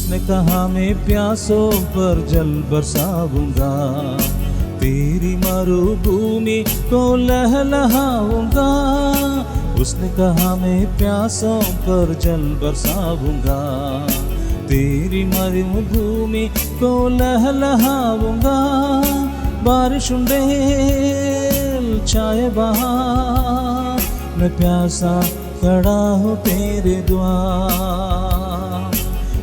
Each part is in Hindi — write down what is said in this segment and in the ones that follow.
उसने कहा मैं प्यासों पर जल बरसाऊंगा, तेरी मरुभूमि को लहलहाऊंगा। उसने कहा मैं प्यासों पर जल बरसाऊंगा, तेरी मरुभूमि को लहलहाऊंगा। बारिश उंडेल छाए बहार, मैं प्यासा खड़ा हूँ तेरे द्वार।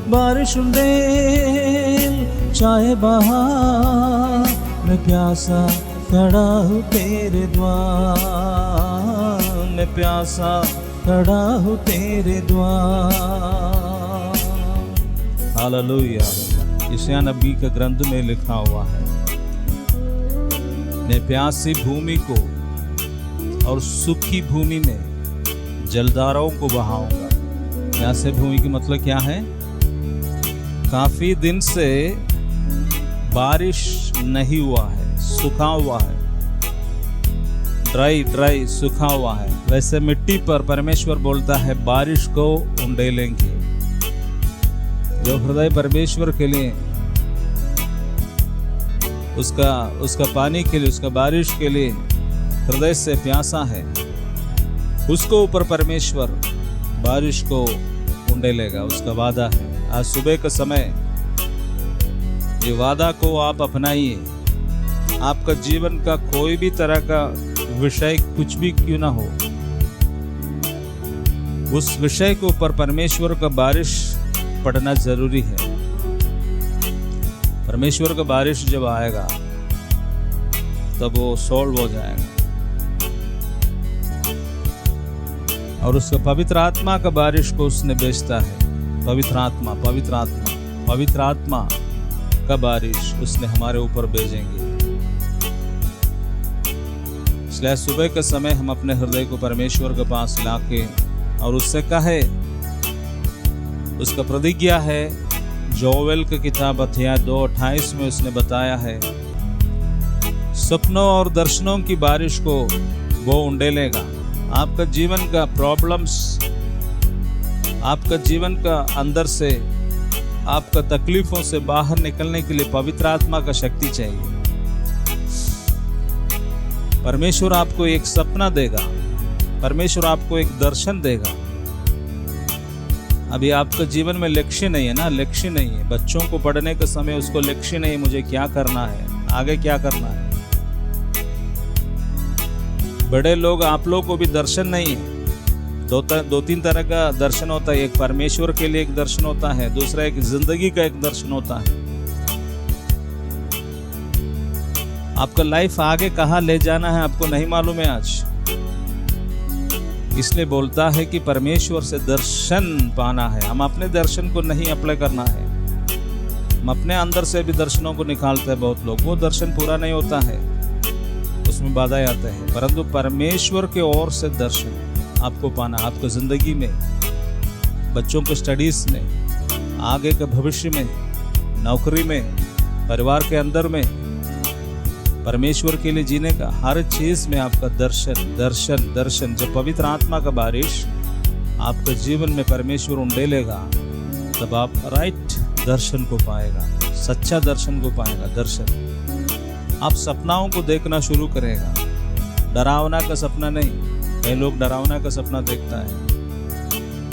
बारिश उंडेल छाए बहार, मैं प्यासा खड़ा हूँ तेरे द्वार। मैं प्यासा खड़ा हूँ तेरे द्वार। हालेलुया। यशायाह नबी के ग्रंथ में लिखा हुआ है, मैं प्यासी भूमि को और सूखी भूमि में जलधाराओं को बहाऊंगा। प्यासी भूमि की मतलब क्या है? काफी दिन से बारिश नहीं हुआ है, सूखा हुआ है, ड्राई सूखा हुआ है। वैसे मिट्टी पर परमेश्वर बोलता है बारिश को उंडेलेंगे। जो हृदय परमेश्वर के लिए, उसका पानी के लिए, उसका बारिश के लिए हृदय से प्यासा है, उसको ऊपर परमेश्वर बारिश को उंडेलेगा। उसका वादा है। आज सुबह के समय ये वादा को आप अपनाइए। आपका जीवन का कोई भी तरह का विषय कुछ भी क्यों ना हो, उस विषय के ऊपर परमेश्वर का बारिश पड़ना जरूरी है। परमेश्वर का बारिश जब आएगा तब वो सॉल्व हो जाएगा। और उसका पवित्र आत्मा का बारिश को उसने भेजता है। पवित्र आत्मा का बारिश उसने हमारे ऊपर भेजेंगे। इसलिए सुबह के समय हम अपने हृदय को परमेश्वर के पास लाके और उससे कहे, उसका प्रतिज्ञा है। जोवेल की किताब अध्याय 2:28 में उसने बताया है, सपनों और दर्शनों की बारिश को वो उंडेलेगा। आपका जीवन का प्रॉब्लम्स, आपका जीवन का अंदर से, आपका तकलीफों से बाहर निकलने के लिए पवित्र आत्मा का शक्ति चाहिए। परमेश्वर आपको एक सपना देगा, परमेश्वर आपको एक दर्शन देगा। अभी आपका जीवन में लक्ष्य नहीं है ना, लक्ष्य नहीं है। बच्चों को पढ़ने के समय उसको लक्ष्य नहीं है, मुझे क्या करना है, आगे क्या करना है। बड़े लोग, आप लोग को भी दर्शन नहीं है। दो तीन तरह का दर्शन होता है। एक परमेश्वर के लिए एक दर्शन होता है, दूसरा एक जिंदगी का एक दर्शन होता है। आपका लाइफ आगे कहाँ ले जाना है आपको नहीं मालूम है आज। इसलिए बोलता है कि परमेश्वर से दर्शन पाना है। हम अपने दर्शन को नहीं अप्लाई करना है। हम अपने अंदर से भी दर्शनों को निकालते हैं बहुत लोग, वो दर्शन पूरा नहीं होता है, उसमें बाधाएं आते हैं। परंतु परमेश्वर के ओर से दर्शन आपको पाना, आपको जिंदगी में, बच्चों के स्टडीज में, आगे के भविष्य में, नौकरी में, परिवार के अंदर में, परमेश्वर के लिए जीने का हर चीज में आपका दर्शन। जब पवित्र आत्मा का बारिश आपके जीवन में परमेश्वर उंडेलेगा तब आप राइट दर्शन को पाएगा, सच्चा दर्शन को पाएगा। दर्शन आप सपनाओं को देखना शुरू करेगा, डरावना का सपना नहीं। कई लोग डरावना का सपना देखता है,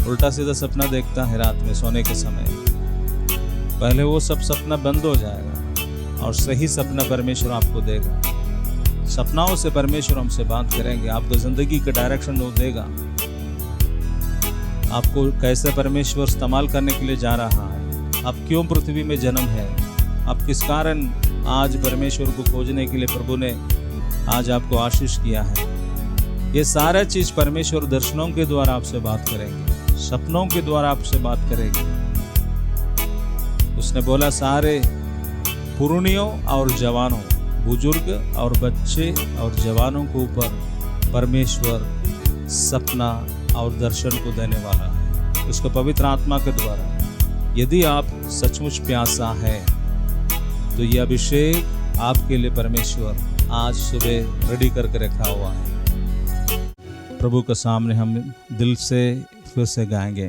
उल्टा सीधा सपना देखता है रात में सोने के समय। पहले वो सब सपना बंद हो जाएगा और सही सपना परमेश्वर आपको देगा। सपनाओं से परमेश्वर हमसे बात करेंगे, आपको जिंदगी का डायरेक्शन वो देगा। आपको कैसे परमेश्वर इस्तेमाल करने के लिए जा रहा है, आप क्यों पृथ्वी में जन्म है, आप किस कारण आज परमेश्वर को खोजने के लिए प्रभु ने आज आपको आशीष किया है। ये सारा चीज परमेश्वर दर्शनों के द्वारा आपसे बात करेंगे, सपनों के द्वारा आपसे बात करेंगे। उसने बोला सारे पुरानियों और जवानों, बुजुर्ग और बच्चे और जवानों के ऊपर परमेश्वर सपना और दर्शन को देने वाला है, उसको पवित्र आत्मा के द्वारा। यदि आप सचमुच प्यासा है तो यह अभिषेक आपके लिए परमेश्वर आज सुबह रेडी करके रखा हुआ है। प्रभु के सामने हम दिल से फिर से गाएंगे।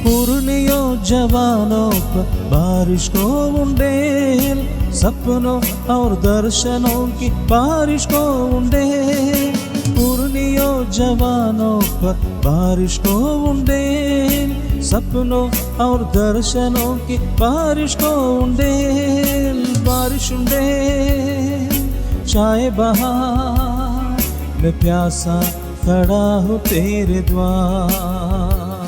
पूर्णियों जवानों पर बारिश को उंडेल, सपनों और दर्शनों की बारिश को उंडेल। पूर्णियों जवानों पर बारिश को उंडेल, सपनों और दर्शनों की बारिश को उंडेल। बारिश उंडेल चाहे बहार, मैं प्यासा खड़ा हूँ तेरे द्वार।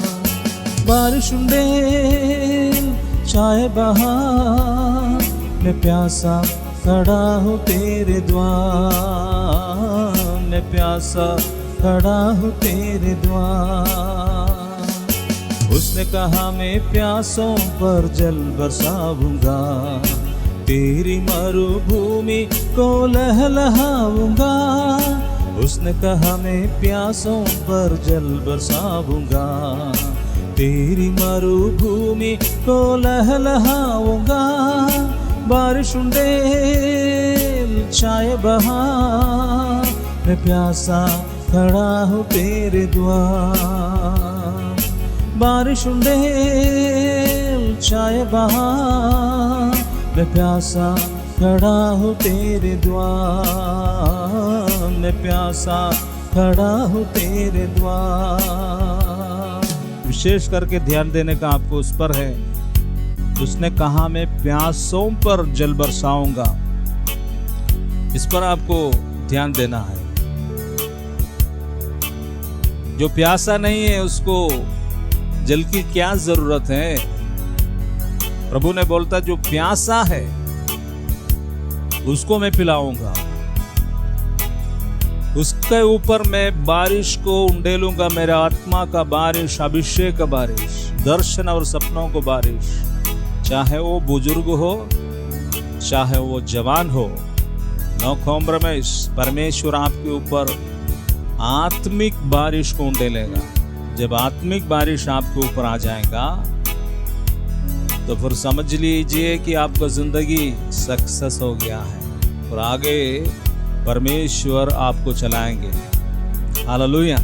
बारिश उंडेल चाहे बहार, मैं प्यासा खड़ा हूँ तेरे द्वार। मैं प्यासा खड़ा हूँ तेरे द्वार। उसने कहा मैं प्यासों पर जल बरसाऊंगा, तेरी मरुभूमि को लहलहाऊंगा। उसने कहा मैं प्यासों पर जल बरसाऊंगा, तेरी मरुभूमि को लहलहाऊंगा। बारिश उंडेल चाहे बहार, मैं प्यासा खड़ा हूँ तेरे द्वार। बारिश उंडेल चाहे बहार, मैं प्यासा खड़ा हूँ तेरे द्वार। मैं प्यासा खड़ा हूँ तेरे द्वार। विशेष करके ध्यान देने का आपको उस पर है, उसने कहा मैं प्यासों पर जल बरसाऊंगा। इस पर आपको ध्यान देना है। जो प्यासा नहीं है उसको जल की क्या जरूरत है। प्रभु ने बोलता जो प्यासा है उसको मैं पिलाऊंगा, उसके ऊपर मैं बारिश को उंडेलूंगा। मेरा आत्मा का बारिश, अभिषेक का बारिश, दर्शन और सपनों को बारिश। चाहे वो बुजुर्ग हो, चाहे वो जवान हो, नो कॉम्प्रोमाइज। परमेश्वर आपके ऊपर आत्मिक बारिश को उंडेलेगा। जब आत्मिक बारिश आपके ऊपर आ जाएगा तो फिर समझ लीजिए कि आपका जिंदगी सक्सेस हो गया है और आगे परमेश्वर आपको चलाएंगे। हालेलुया।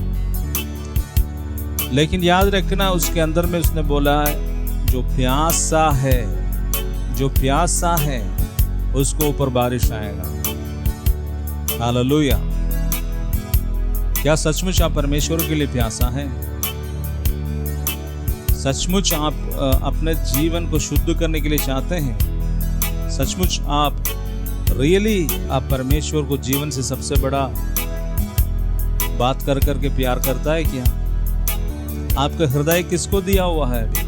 लेकिन याद रखना उसके अंदर में उसने बोला है जो प्यासा है, जो प्यासा है उसको ऊपर बारिश आएगा। हालेलुया। क्या सचमुच आप परमेश्वर के लिए प्यासा हैं? सचमुच आप अपने जीवन को शुद्ध करने के लिए चाहते हैं? सचमुच आप रियली आप परमेश्वर को जीवन से सबसे बड़ा बात कर करके प्यार करता है क्या? आपका हृदय किसको दिया हुआ है? अभी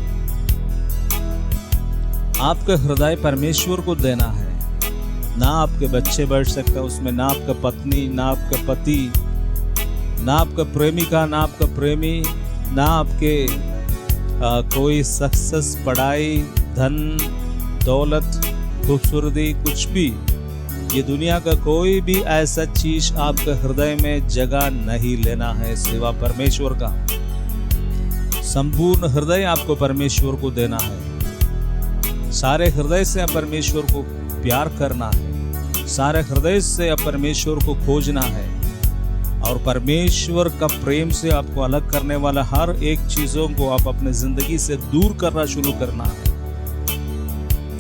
आपका हृदय परमेश्वर को देना है। ना आपके बच्चे बैठ सकते उसमें, ना आपका पत्नी, ना आपका पति, ना आपका प्रेमिका, ना आपका प्रेमी, ना आपके कोई सक्सेस, पढ़ाई, धन, दौलत, खूबसूरती, कुछ भी। ये दुनिया का कोई भी ऐसा चीज आपके हृदय में जगह नहीं लेना है सिवा परमेश्वर का। संपूर्ण हृदय आपको परमेश्वर को देना है। सारे हृदय से परमेश्वर को प्यार करना है। सारे हृदय से परमेश्वर को खोजना है और परमेश्वर का प्रेम से आपको अलग करने वाला हर एक चीजों को आप अपने जिंदगी से दूर करना शुरू करना है।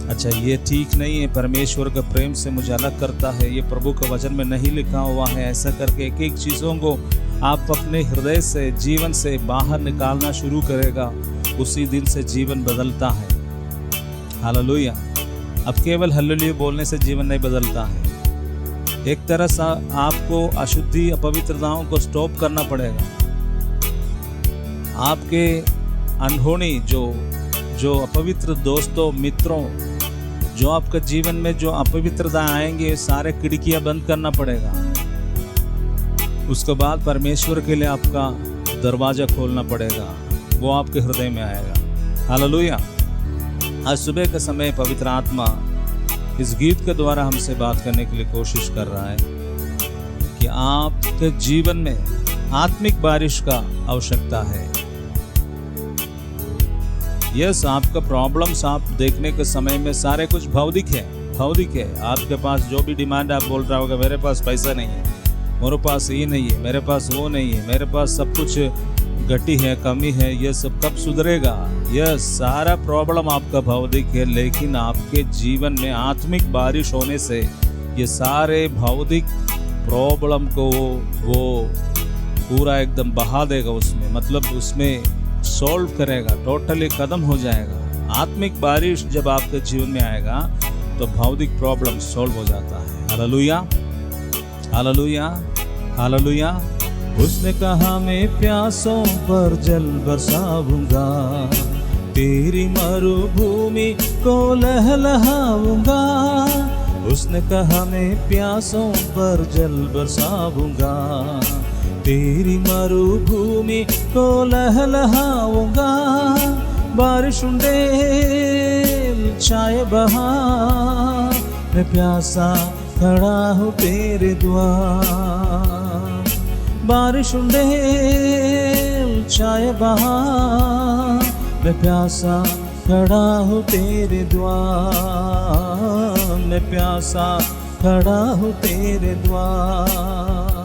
अच्छा, ये ठीक नहीं है, परमेश्वर का प्रेम से मुझे अलग करता है, ये प्रभु का वचन में नहीं लिखा हुआ है। ऐसा करके एक एक चीजों को आप अपने हृदय से, जीवन से बाहर निकालना शुरू करेगा। उसी दिन से जीवन बदलता है। हालेलुया। अब केवल हालेलुया बोलने से जीवन नहीं बदलता है। एक तरह से आपको अशुद्धि, अपवित्रताओं को स्टॉप करना पड़ेगा। आपके अनहोनी जो अपवित्र दोस्तों, मित्रों, जो आपके जीवन में जो अपवित्रता आएंगे, सारे खिड़कियां बंद करना पड़ेगा। उसके बाद परमेश्वर के लिए आपका दरवाजा खोलना पड़ेगा, वो आपके हृदय में आएगा। हालेलुया। आज सुबह के समय पवित्र आत्मा इस गीत के द्वारा हमसे बात करने के लिए कोशिश कर रहा है कि आपके जीवन में आत्मिक बारिश का आवश्यकता है। यस, आपका प्रॉब्लम्स आप देखने के समय में सारे कुछ भौतिक है। आपके पास जो भी डिमांड आप बोल रहा होगा, मेरे पास पैसा नहीं है, मेरे पास ये नहीं है, मेरे पास वो नहीं है, मेरे पास सब कुछ घटी है, कमी है, ये सब कब सुधरेगा? यह सारा प्रॉब्लम आपका भौतिक है, लेकिन आपके जीवन में आत्मिक बारिश होने से ये सारे भौतिक प्रॉब्लम को वो पूरा एकदम बहा देगा उसमें, मतलब उसमें सॉल्व करेगा, टोटली खत्म हो जाएगा। आत्मिक बारिश जब आपके जीवन में आएगा तो भौतिक प्रॉब्लम सॉल्व हो जाता है। Hallelujah, hallelujah, hallelujah. उसने कहा मैं प्यासों पर जल बरसाऊंगा, तेरी मरुभूमि को लहलहाऊंगा। उसने कहा मैं प्यासों पर जल बरसाऊंगा, तेरी मरुभूमि को लहलहाऊंगा। बारिश उंडेल छाए बहार, मैं प्यासा खड़ा हूँ तेरे द्वार। बारिश उंडेल छाए बहार, मैं प्यासा खड़ा हूँ तेरे द्वार। मैं प्यासा खड़ा हूँ तेरे द्वार।